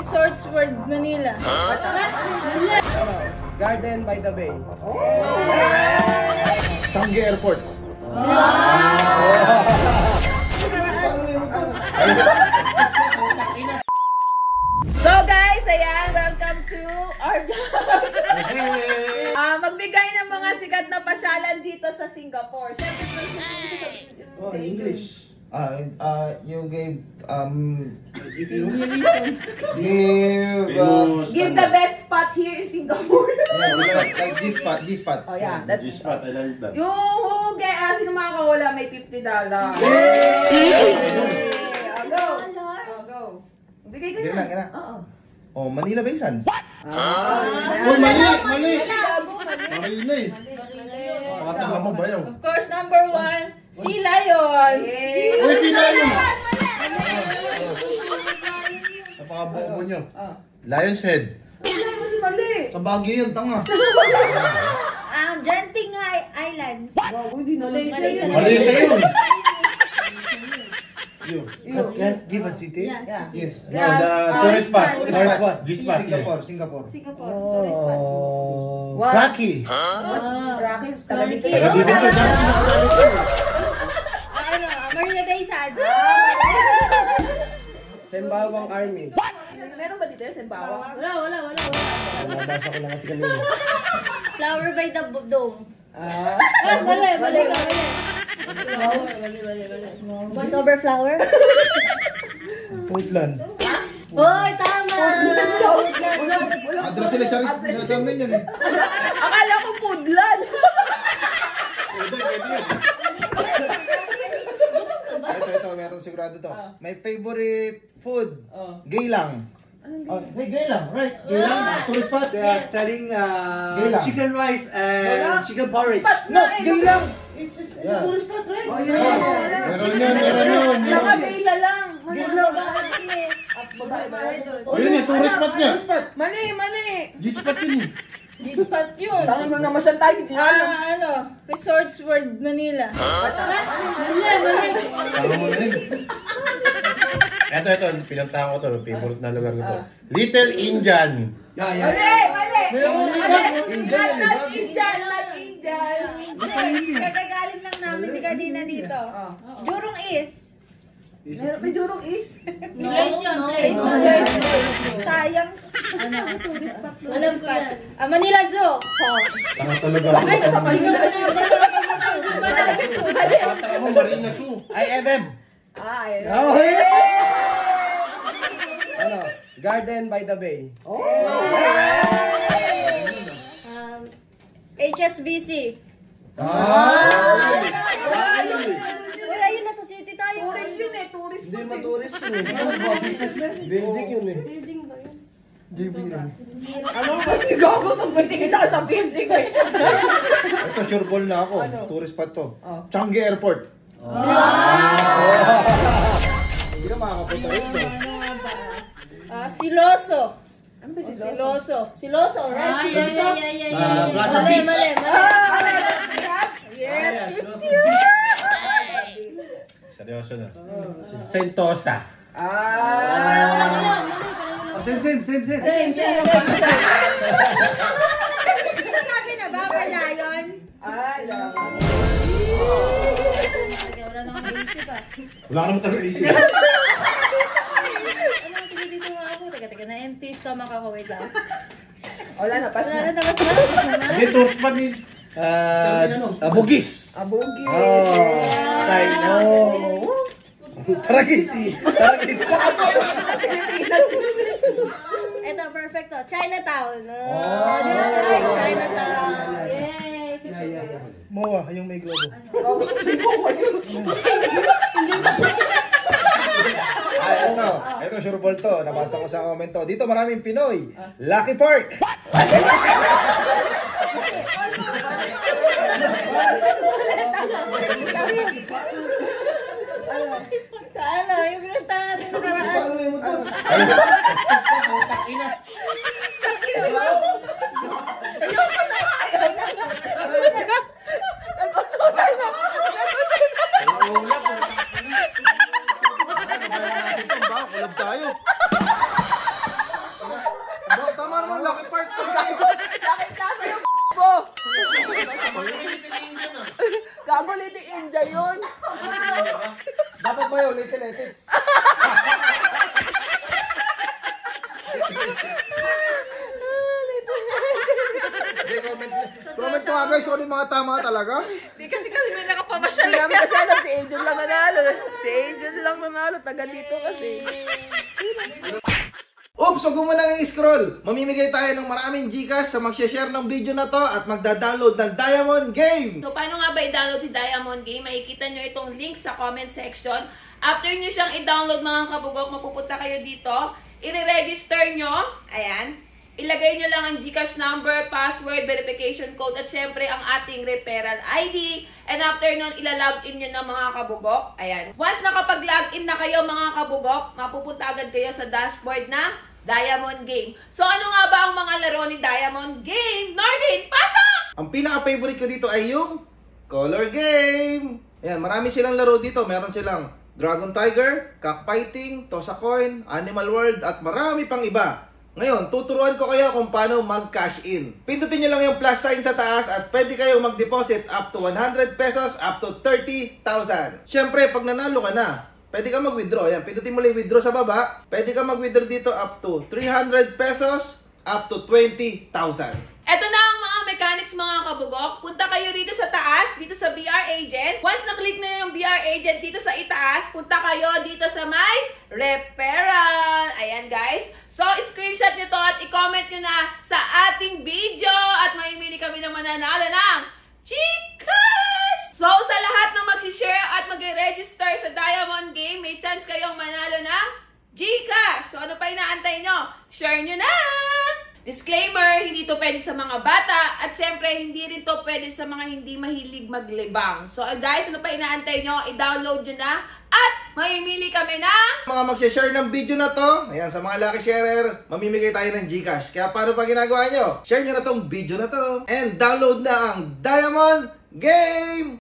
Resorts World Manila. Garden by the Bay. Changi Airport. So guys, ayan, welcome to our vlog. Magbigay ng mga sikat na pasyalan dito sa Singapore. Oh, English. You gave Give the best spot here in Singapore. like this part. Oh yeah, that's this part. I like that. Yung sino makakawala may $50. Go. Go. Bigay ka na. Kailan. Oo. Oh, Manila Bay Sands. Oh, mali. Mali. Mo ba yun? Of course, number 1, si Lion. Uy, si Lion! Napakabuo nyo. Lion's Head. Mali. Sa Baguio yun, tanga. Genting Islands. Wow, hindi na Malaysia. Malaysia yun. Yes, give a city. Yeah. Yes. No, the tourist spot. This spot. Singapore. Oh. Rocky. Rocky. Taga-Bicol. Marina Bay Sands. Sembawang Army. Meron ba dito yung Sembawang? Wala. Nabasa ko lang kasi kanina. Flower by the Dome. Mali. What's over flower? Portland. Hoy, tama! Adra sila Charis. Natamin yan eh. Akala ko Pudlan. Ito, meron sigurado to. My favorite food. Geylang. Hey, Geylang, right? Geylang, tourist spot. They are selling chicken rice and chicken porridge. No, Geylang. It's a tourist spot, right? Oh, yeah. Meron yun. Mga Bela lang. Geylang. Babae. Yun eh, tourist spot niya. Mali. G-spot yun eh. G-spot yun. Tangan mo naman siya tayo. Resorts World Manila. Mali. Tama mo na rin. Ito, pinuntahan ko to. Favorite na lugar ko to. Little Indian. Mali. Indian. Kagagaling lang namin ni kanina dito. Jurong East. May Jurong East? No. Sayang. Alam ko yan. Manila Zoo. Tanga talaga. Ay, sa Manila Zoo. Ako, Marina Zoo. IMM. Oh, Garden by the Bay. HSBC. Uy, ayun, nasa city tayo. Tourist yun eh. Tourist Hindi spot mo eh. tourist yun. Building yun eh. Building ba yun? JBM. Gago sa pwede kita sa building eh. Ito, sure ball na ako. Tourist spot to. Changi Airport. Hindi na makakapunta rito. Siloso. Siloso, right? Plaza Beach. Mali. Yes, Seryoso na. Sentosa. Same. Sabi na ba, Lion? Wala nang basic ah. Wala ka naman taga-isip. Dito nga ako. Teka, na-empty stomach ako. Wait lang. Wala na, pas na. Tapos na. Hindi, tourist spot ni... Bugis. Abugis. Taragisi. Ito, perfecto. Chinatown. Oh. Chinatown. Yay! Moa, yung may globo. Ito, sure ball to. Nabasa ko sa komento. Dito maraming Pinoy. Lucky Park. Sa ano? Yung pinuntahan natin nakaraan. Kulab tayo. Sorry ka, Letits. Comment ko nga guys kung ano yung mga tama talaga. Di kasi may nakapamasyal namin kasi alam si Angel lang nanalo. Si Angel lang nanalo, taga dito kasi. Oops, wag mo nang i-scroll. Mamimigay tayo ng maraming Gcash sa mag-share ng video na to at magda-download ng Diamond Game. So, paano nga ba i-download si Diamond Game? Makikita nyo itong link sa comment section. After nyo siyang i-download mga kabugok, mapupunta kayo dito. I-register nyo. Ayan. Ilagay nyo lang ang Gcash number, password, verification code, at syempre ang ating referral ID. And after nun, ilalogin nyo ng mga kabugok. Ayan. Once nakapag-login na kayo mga kabugok, mapupunta agad kayo sa dashboard na Diamond Game. So ano nga ba ang mga laro ni Diamond Game? Nordin, pasok! Ang pinaka-favorite ko dito ay yung Color Game. Ayan, marami silang laro dito. Meron silang Dragon Tiger, Cockfighting, Toss a Coin, Animal World, at marami pang iba. Ngayon, tuturuan ko kayo kung paano mag-cash in. Pindutin nyo lang yung plus sign sa taas at pwede kayong mag-deposit up to 100 pesos up to 30,000. Siyempre, pag nanalo ka na, pwede ka mag-withdraw. Yan, pindutin mo lang yung withdraw sa baba. Pwede ka mag-withdraw dito up to 300 pesos up to 20,000. Ito na ang mga mechanics mga kabugok. Punta kayo dito sa taas, dito sa BR Agent. Once na-click na yung BR Agent dito sa itaas, punta kayo dito sa may referral. Ayan guys. So, screenshot nyo to at i-comment nyo na sa ating video at maimili kami ng mananalo ng Gcash! So, sa lahat na mag-share at mag-register sa Diamond Game, may chance kayong manalo ng Gcash. So, ano pa inaantay nyo? Share nyo na! Disclaimer, hindi to pwede sa mga bata at syempre hindi rin to pwede sa mga hindi mahilig maglibang. So guys, ano pa inaantay nyo? I-download nyo na at mamimili kami ng Mga mag-share ng video na to, ayan, sa mga lucky sharer, mamimigay tayo ng Gcash. Kaya paano pa ginagawa nyo? Share nyo na tong video na to and download na ang Diamond Game!